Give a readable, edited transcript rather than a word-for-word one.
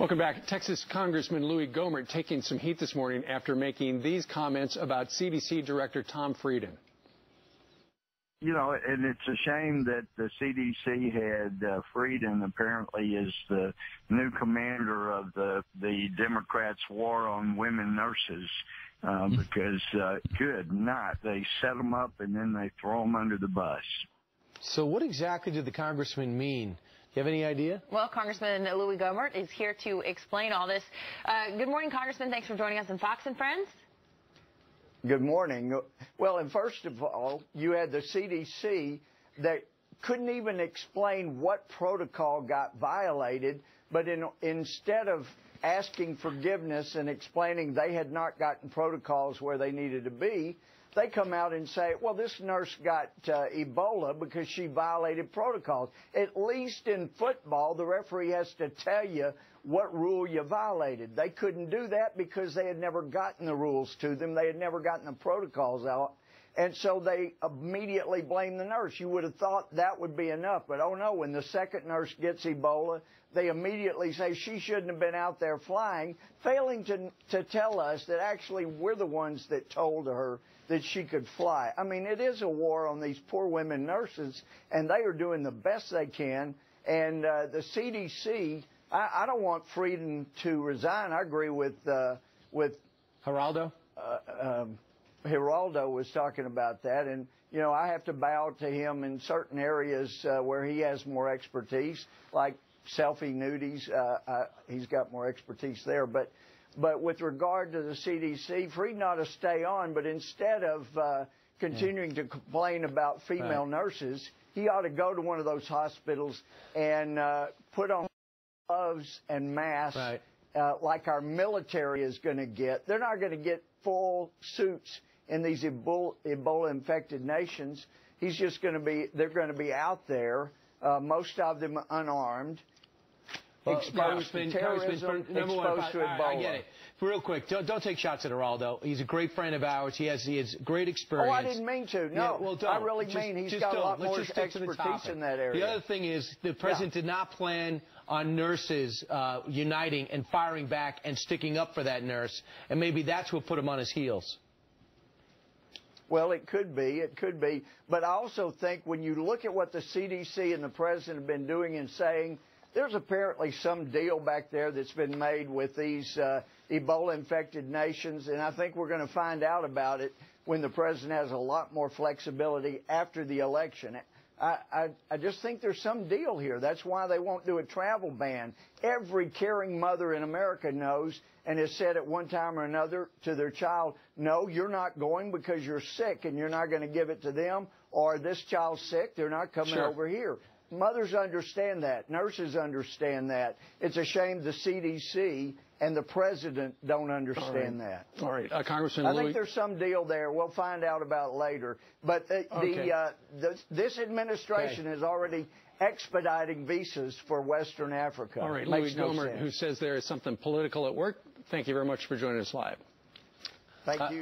Welcome back. Texas Congressman Louie Gohmert taking some heat this morning after making these comments about CDC Director Tom Frieden. You know, and it's a shame that the CDC had Frieden apparently is the new commander of the Democrats' war on women nurses because good night. They set them up and then they throw them under the bus. So what exactly did the congressman mean? Do you have any idea? Well, Congressman Louie Gohmert is here to explain all this. Good morning, Congressman. Thanks for joining us on Fox and Friends. Good morning. Well, and first of all, you had the CDC that couldn't even explain what protocol got violated, but instead of asking forgiveness and explaining they had not gotten protocols where they needed to be, they come out and say, well, this nurse got Ebola because she violated protocols. At least in football, the referee has to tell you what rule you violated. They couldn't do that because they had never gotten the rules to them. They had never gotten the protocols out. And so they immediately blame the nurse. You would have thought that would be enough. But, oh, no, when the second nurse gets Ebola, they immediately say she shouldn't have been out there flying, failing to tell us that actually we're the ones that told her that she could fly. I mean, it is a war on these poor women nurses, and they are doing the best they can. And the CDC, I don't want Frieden to resign. I agree with Geraldo? Geraldo was talking about that, and, you know, I have to bow to him in certain areas where he has more expertise, like selfie nudies. He's got more expertise there. But with regard to the CDC, Frieden ought to stay on, but instead of continuing to complain about female nurses, he ought to go to one of those hospitals and put on gloves and masks like our military is going to get. They're not going to get full suits in these Ebola-infected nations. He's just going to be, they're going to be out there, most of them unarmed, exposed to terrorism, exposed to Ebola. I get it. Real quick, don't take shots at Geraldo. He's a great friend of ours. He has great experience. Oh, I didn't mean to. No, yeah, well, I really mean he's got a lot more expertise in that area. The other thing is the president did not plan on nurses uniting and firing back and sticking up for that nurse, and maybe that's what put him on his heels. Well, it could be. It could be. But I also think when you look at what the CDC and the president have been doing and saying, there's apparently some deal back there that's been made with these Ebola-infected nations, and I think we're going to find out about it when the president has a lot more flexibility after the election. I just think there's some deal here. That's why they won't do a travel ban. Every caring mother in America knows and has said at one time or another to their child, no, you're not going because you're sick and you're not going to give it to them, or this child's sick, they're not coming over here. Mothers understand that. Nurses understand that. It's a shame the CDC and the president don't understand that. All right. Congressman Louie, I think there's some deal there. We'll find out about later. But this administration is already expediting visas for Western Africa. All right. Louie Gohmert, who says there is something political at work, thank you very much for joining us live. Thank you.